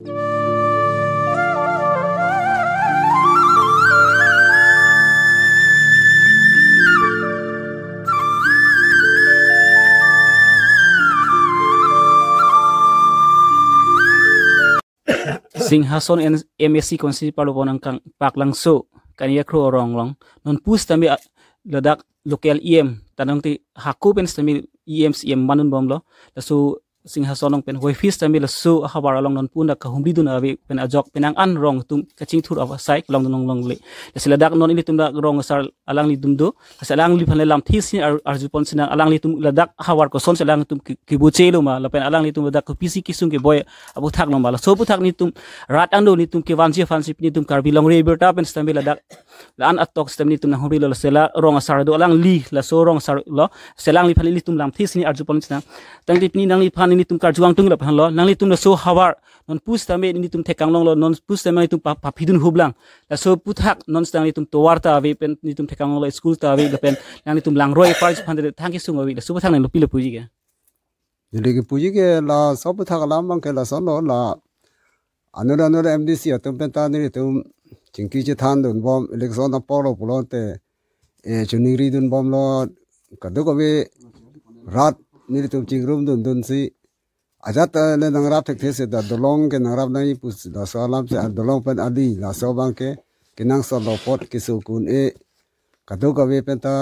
Singhason MSC konsi palubon ang Paklangso Kaniya Kro Ronglong non pus tami ladak local EM tanong ti hakupen tami EM manun bomlo lasu Singhason pen wifis tami lasu habar along non punda kahumbi dun abi pen ajok penang an rong tum kaching thur of sai long long le ladak non ini tum dak rong sar alang li dumdo alang li phan lam this ni arjupon sinang alang li tum ladak hawar ko son salang tum kibuche lo ma lapen alang li tum ladak ko pisi kisung ke boy abu thak long bala so bu thak ni tum rat ando ni tum ke vanji fansi ni tum Karbi Longri Abirta pen stambi ladak lan atok stam ni tum na humbi lo sela rong sar do alang li la so rong sar lo selang li phan li tum lam this ni arjupon sinang tang li ni nang li phan ni tum kar juang tung la phan lo nang li tum la so hawar non pus tame ni tum thekang long lo non pus tame ni tum papidun hublang la so puthak non stang ni tum towarta ave pen ni tum thekang long lo school ta ave pen nang ni tum langroi par phan de thang ki sung ave la su thang lo pila puji ke dili ke puji ke la so puthak lam bang ke la son lo la anura MDC atum pen ta ni tum chingki che than dun bom election na polo pulon te e chuniri dun bom lo kadu ko be rat ni tum chingrum dun si ajat le nangrap thek these da dolong ke nangrap nai pus da salam se dolong pen adi la so bang ke kinang so lo pot kisu kun e kadu ka we pen ta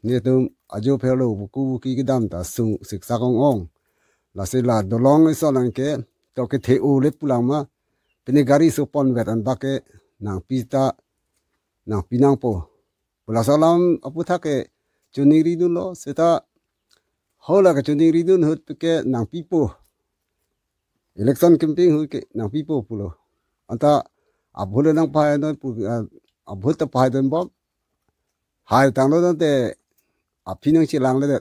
ni tum ajo phelo ku ki dam ta su sik sa kong ong la se la dolong so lang ke to ke the u le pulang ma pini gari so pon vet an ba ke nang pita nang pinang po pula salam apu tha ke chuniri dun lo seta hola ke chuniri dun hut ke nang pipo election campaign hu ke nang pipo pulo anta abhule nang pa no abhut ta pa den bom hai tang lo te apinang chi lang le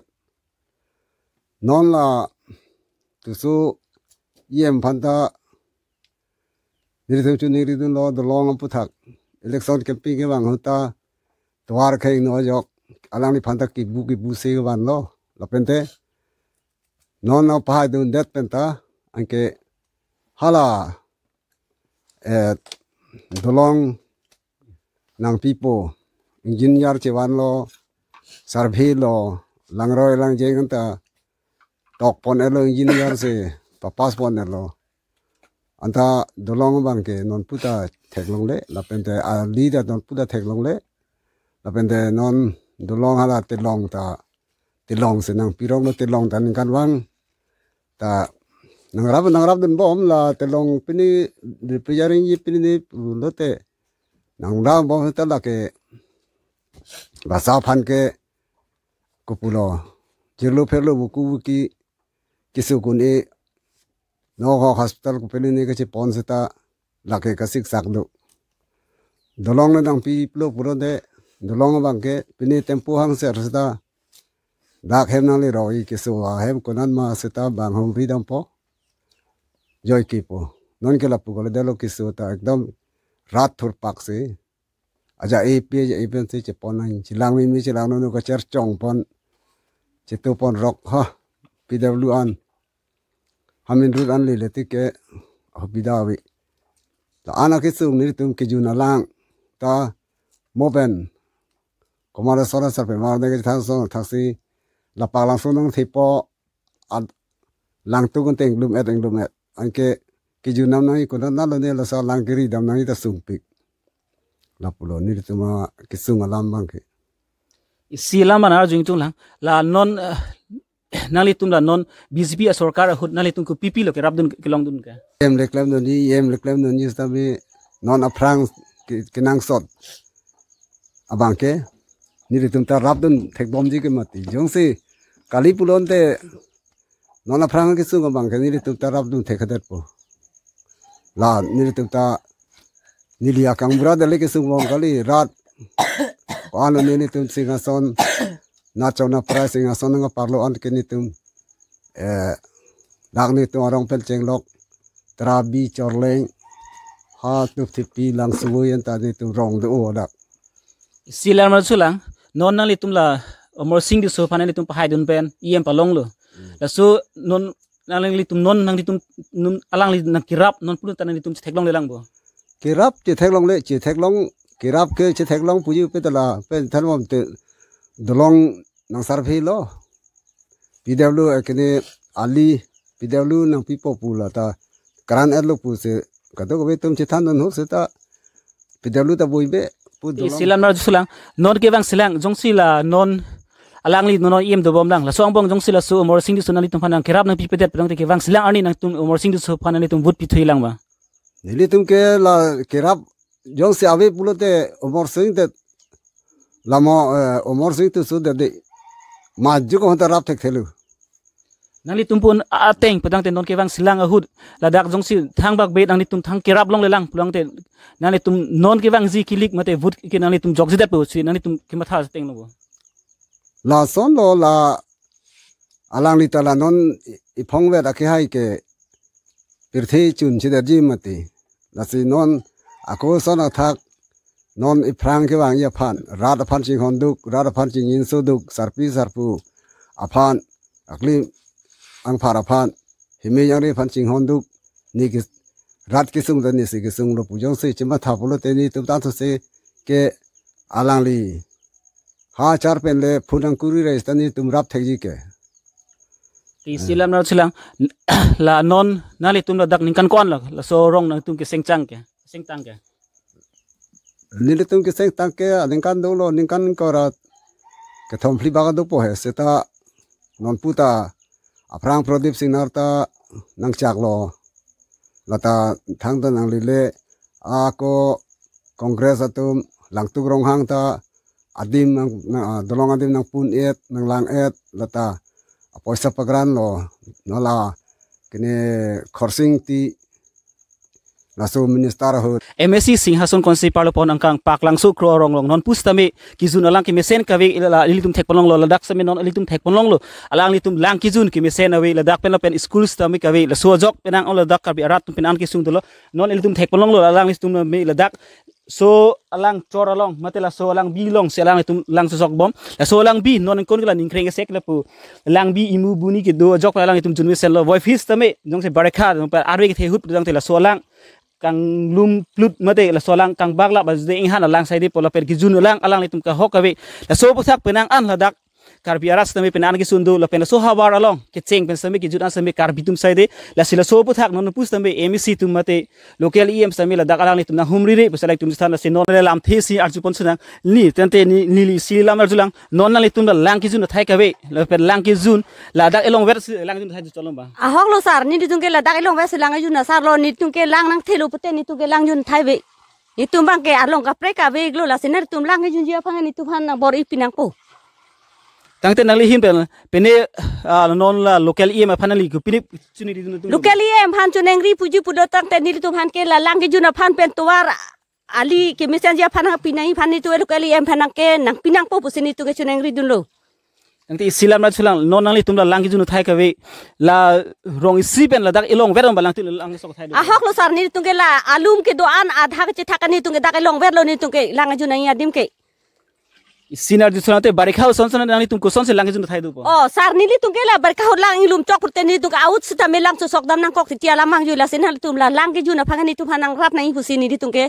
non la tu su yem phanta niru chuniri dun lo the long puthak election campaign ke wang huta twar khai no jok alang ni phanta ki bu se wan lo lapente non na pa dun det penta anke hala dolong nang pipo engineer che wan lo survey lo langroi lang jeng ta tok pon elo engineer se papas pon elo anta dolong bang ke non puta theklong le lapente a leader non puta theklong le lapente non dolong hala te long se nang pirong lo te long tan kan wang ta nangrap den bom la te long pini representing yi pini lo te nangrap bom ta la ke basa phan ke kupulo jirlo phelo buku ki kisu kun e no hospital ku pini ne ke pon se ta la ke ka sik sak do dolong na dang pi plo puro de dolong bang ke pini tempo hang ser sta dak hem na le roi kisu a hem konan ma se ta bang hom ri dam po joy ki po non ke la pu ko de lo kisu ta ekdam rat thur pak se aja e pen se che pon nang chilang mi chilang no ko cher chong pon che tu pon rock ha pw an hamin rut an le ti ke hobidawi ta ana ke sum ni tum ke juna lang ta moben komara sora sa pe mar de ke thang so thaksi la Paklangso nang thipo ad lang tu kon teng lum et anke ke junam nang ko na lo ne la sa lang kiri dam nang ta sum pik la pulo ni tuma ke sung alam bang ke silam anar jing tung lang la non nali tum la non BJP a sarkar hut nali tum ko PP lo ke rabdun ke long dun ka em reclaim no ni sta be non aprang ke nang sot abang ke ni tum ta rabdun thek bom ji ke mati jong se kali pulon te non aprang ke sung abang ke ni tum ta rabdun thek khadet po la ni tum ta ni lia kang bra de le ke sung bom kali rat ano ni tum Singhason na chona price Singhason nga parlo an ke ni tum dak ni tum arong pel chenglok trabi chorleng ha tu thipi lang suyen ta ni tum rong de o dak silam mar sulang non nali tum la amor sing di so phanan tum pahai dun pen iem palong lo la so non nalang litum non nang litum alang li nang kirap non pun tanang litum thek long lelang bo kirap chỉ thek long le chỉ thek long kirap ke chỉ thek long puju pe tala pe than mom te dolong nang sarphi lo pw ekene ali pw nang pipo pula ta karan elo pu se kado ko tum chỉ than non ho se ta pw ta boibe pu dolong silan mar sulang non ke bang silang jong sila non alang li non im do bom lang la song bong jong sila su mor sing du sunali tum phanang kirap nang pipetet pedang te ke bang silang ani nang tum mor sing du su phanani tum vut pi thui lang ba nili tum ke la kirap jong se ave pulo te mor sing te lamo mor sing tu su de ma ju ko ta rap thek thelu nang li tum pun ateng pedang te non ke bang silang ahud la dak jong si thang bak be nang li tum thang kirap long lelang pulang te nang li tum non ke bang ji kilik mate vut ke nang li tum jok jidat po si nang li tum ke matha teng lo bo la son lo la alang li ta la non I phong ve da ke hai ke pirthi chun chi da ji mati la si non ako son athak non I phrang ke wang ya phan ra da phan chi hon duk ra da phan chi nin su duk sarpi sarpu aphan akli ang phara phan himi yang ri phan chi hon duk ni ki rat ki sung da ni si ki sung lo pu jong se chi ma tha pulo te ni tum ta se ke alang li ha char pen le phunang kuri re stani tum rap thek ji ke ti silam na silang la non nali tum la dak ning kan kon la so rong nang tum ke seng tang ke ni le tum ke seng tang ke ning kan do lo ning kan ko ra ke thom phli ba ga do po he se ta non puta aprang prodip sinar ta nang chak lo la ta thang ta nang li le a ko congress atum lang tu rong hang ta adim nang dolong adim nang pun et nang lang et lata poisa pagran lo nala kene khorsing ti naso minister ho MSC Singhason konsi parlo pon angkang Paklangso Kro rong long non pustame kizun alang ki mesen kawe ila litum thek ponong lo ladak same non litum thek ponong lo alang litum lang kizun ki mesen awe ladak pen pen school stami kawe la so jok penang on ladak karbi arat tum penan ki sung dolo non litum thek ponong lo alang litum me ladak so alang chor along matela so alang bi long se alang litum lang so sok bom la so alang bi non kon kala ning kreng sek la pu lang bi imu buni ki do jok alang litum junwe sel lo boy fish tame jong se barakha par arwe ki the hut jong te la so alang kang lum plut mate la solang kang bagla ba de inghan alang sai de pola per ki jun alang alang litum ka hokawe la so pusak penang an ladak karbi aras tame penan ki sundu la pen so hawar along ke cheng pen same ki jun an same karbi tum sai de la sila so pusak non pus tame MEC tum mate local EM same la dak alang litum na humri re pusalai tum stan la se non le lam the si arju pon sunang ni tente ni li si lam arjulang non na litum la lang ki jun thai kawe la pen lang ki jun la dak elong ver lang jun thai cholom ba a hok lo sar ni tung ke la dak elong ver lang jun na sar lo ni tung ke lang nang thelu pute ni tung ke lang jun thai ve ni tum bang ke along ka pre ka ve glo la senar tum lang jun jia phang ni tum han na bor I pinang po tangte nangli him pene non la local EM phanali ku pinip chuni di tu local EM phan chunengri puji pudo tangte ni tum han ke la lang ke jun phan pen tuar ali ke mesen jia phan pinai phan ni tu local EM phan ke nang pinang po pusini tu ke chunengri dun lo tangte silam na chulang non nangli tum la lang ki jun thai ka we la rong isi pen la dak ilong ver balang tu lang sok thai a hok lo sar ni tung ke la alum ke do an adha ke thakani tung ke dak ilong ver lo ni tung ke lang jun ya dim ke sinar di sunate barikha son son nangli tum ko son se lang ki jun thai du po oh sar ni tung ke la barka ho lang ilum chok purte ni tung out sta me lang so sok dam nang kok ti ala mang ju la sen hal tum la lang ke jun phangani tum hanang rap nang pusini di tung ke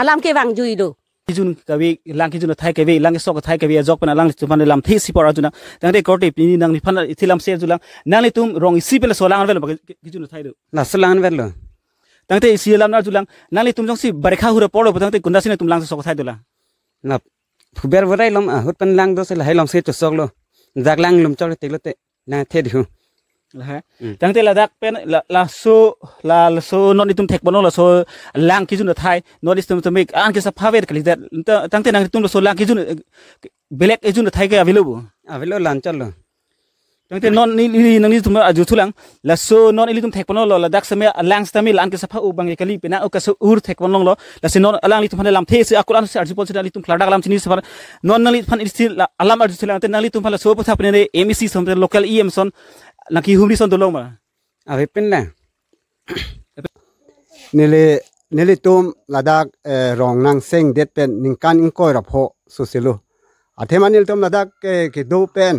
alam ke wang ju do jun ka we lang ki jun thai ka we lang sok thai ka we jok pan lang tum pan lam thi si por ajuna tangte korte pini nang ni phan thilam se julang nangli tum rong isi pe la so lang vel ki jun thai du la salan ver lo tangte silam na julang nangli tum jong si barikha hura polo tangte kunda sine tum lang sok thai du la na phuber vorai lom a hut pan lang do se la hai lom se to sok lo jak lang lum chok te te na the dihu la ha tangte la dak pen la so non itum thek bono la so lang ki jun thai non istum to make an ke sa phaver kali tangte nang tum so lang ki jun belek e jun thai ke avelo lan chal lo tangte non ni nang ni tum aju thulang la so non ilitum thek bono lo la dak same lang stamil an ke sa pha u bang kali pena o ka so ur thek bono lo la se non alang litum lam the se akuran se arju pon se litum kladak lam chini safar non nang li phan istil alam arju thulang te nang litum phala so pha pene MEC som local EM son naki humri son dolong ma ave pen la nele tum ladak rong nang seng det pen ning kan ing koi rap ho susilo athemanil tum ladak ke do pen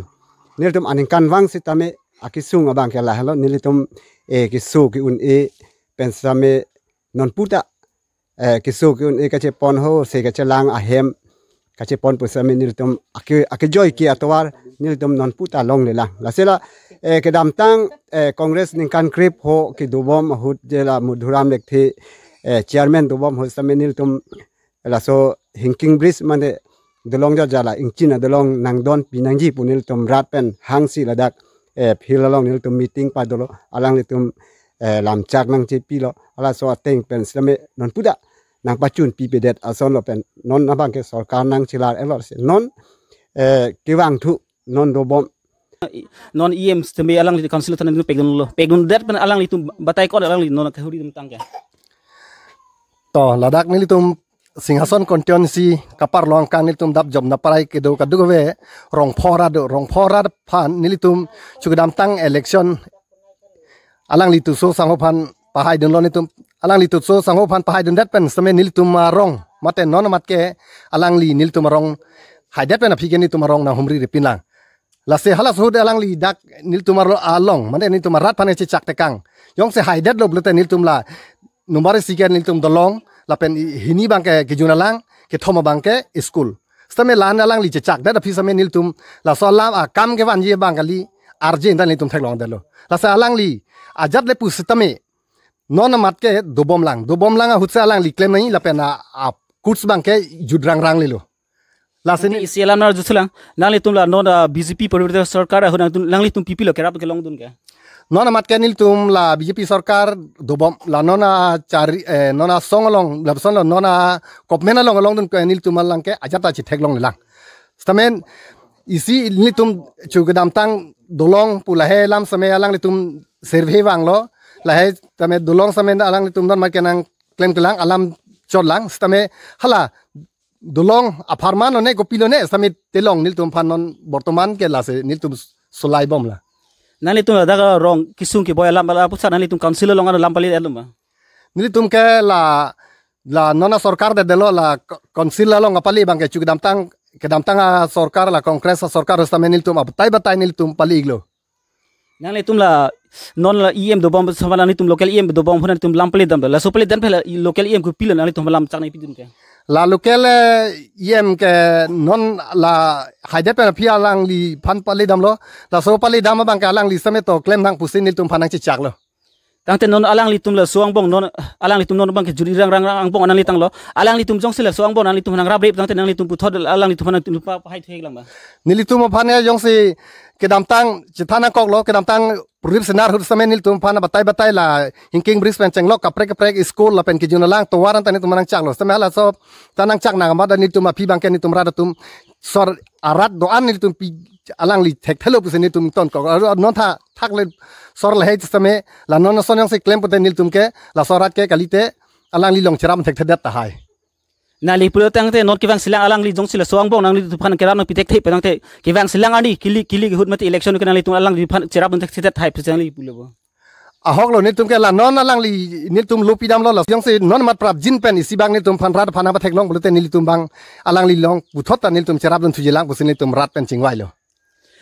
nil tum aning kan wang si tame akisung abang ke lah lo nilitum kisu ki un pensame non puta kisu ki un kache pon ho se kache lang ahem kache pon pusame nilitum joy ki atwar nilitum non puta long le lang la sela ke damtang congress ning kan krip ho ki dubom hut jela mudhuram lekthi chairman dubom ho same nilitum la so hinking bridge mane dolong jala ingchina dolong nangdon pinangji punil tum ratpen hangsi ladak philalong nil tum meeting pa dolo alang litum lamchak nang chepi lo ala so ateng pen slame non puda nang pachun pipe det ason lo pen non abang ke sarkar nang chilar elor se non kiwang thu non dobom non teme alang li council tan pegun det pen alang litum batai ko alang li non ka huri tum tangke to ladak nilitum Singhason konstituensi kapar longkang nilitum dap job na parai kedo kadugawe rong phorad phan nilitum chugdam tang election alang litu so sanghopan pahai dun lo nitum alang litu so sanghopan pahai dun dat pen same nilitum rong mate non matke alang li nilitum rong haidat pen aphi nitum rong na humri repinlang la se halas hode alang li dak nilitum along mate nilitum rat pan chak tekang yong se haidat lo blete nilitum la number sikan nilitum dolong lapen hini bangke kejunalang ke thoma bangke school stame lan alang li chak da phi same niltum la solam kam ke van ye bangali arje indan niltum thaklong delo la sa alang li ajat le pu stame non mat ke dobom lang hutsa alang li claim nai lapen kuts bangke judrang rang lelo la sini isialam na jusulang nang litum la non BJP परिवर्तन सरकार ho nang litum pipi lo kerap ke long dun ke nona mat kenil tum la BJP sarkar dobom la nona chari nona songolong la son nona kopmena long dun kenil tum lang ke ajata chi theklong lang stamen isi ni tum chugdam tang dolong pulahe lam same alang li tum survey wanglo la he tame dolong same alang li tum non mat kenang claim kelang alam chodlang stame hala dolong aparman ne kopilo ne stame telong nil tum phanon bortoman ke la se nil tum solai bom la nali tum daga rong kisung ki boy lam bala pusa nali tum council long lam pali elum nili tum ke la nona sarkar de delo la council long apali bang ke chugdam tang ke dam tang sarkar la congress sarkar stamen nil tum batai nil tum pali iglo nali tum la non la do bom sama nali tum local do bom phun tum lam pali dam la so pali dan phela local ku pil nali tum lam chak nai pidun ke la local ke non la haide pe pia lang li phan pali dam lo la so pali dam bang ka lang li same to claim nang pusin nil tum phanang chi chak lo tangte non alang litum la suang bong non alang litum non bang ke juri rang bong anang litang lo alang litum jong sila suang bong nang litum nang rab rep tangte nang litum puthod alang litum nang tum pa hai thek lang ba nilitum phane jong si ke dam tang chithana kok lo ke dam tang purip senar hur same nilitum phana batai la hinking bris pen chenglok kaprek school la pen ke juna lang to waran tan tum nang chak lo same hala so tanang chak na ma da nilitum phi bang ke nilitum radatum sor arat do an nilitum pi alang li thek thelo pusin nilitum ton ko non tha thak le sor la he same la non son yang se claim poten nilitum ke la sorat ke kalite alang li long cheram thek thedat ta hai nali pulo tangte non kivang silang alang li jong sila suang bong nang li phan keram nang pitek thei pe tangte kivang silang ani kili hut mati election ke nang li tung alang li phan cherap thek thedat thai phisang li pulo bo ahok lo nilitum ke la non alang li nilitum lupidam lo la yang se non mat prap jin pen isi bang nilitum phan rat phana ba thek long bulute nilitum bang alang li long buthot ta nilitum cherap dun thujilang pusin nilitum rat pen chingwai lo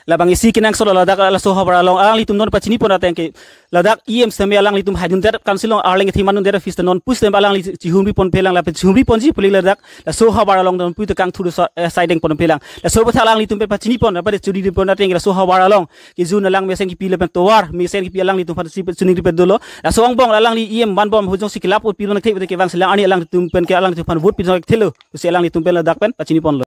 labang isi kinang solo ladak la so habara long alang litum non pachini pon ateng ke ladak same alang litum hadun der council arling thimanun der fist non pus tem alang li chihumri pon pelang la chihumri pon ji puli ladak la so habara long don pu te kang thuru siding pon pelang la so batha alang litum pe pachini pon ba de churi pon ateng la so habara long ki jun alang mesen ki pile pen towar mesen ki alang litum pha chuni pe dolo la so ang bong alang li ban bom hujong sikilap pon pilon thei ke wang silang ani alang litum pen ke alang litum phan vote pi thelo se alang litum pe ladak pen pachini pon lo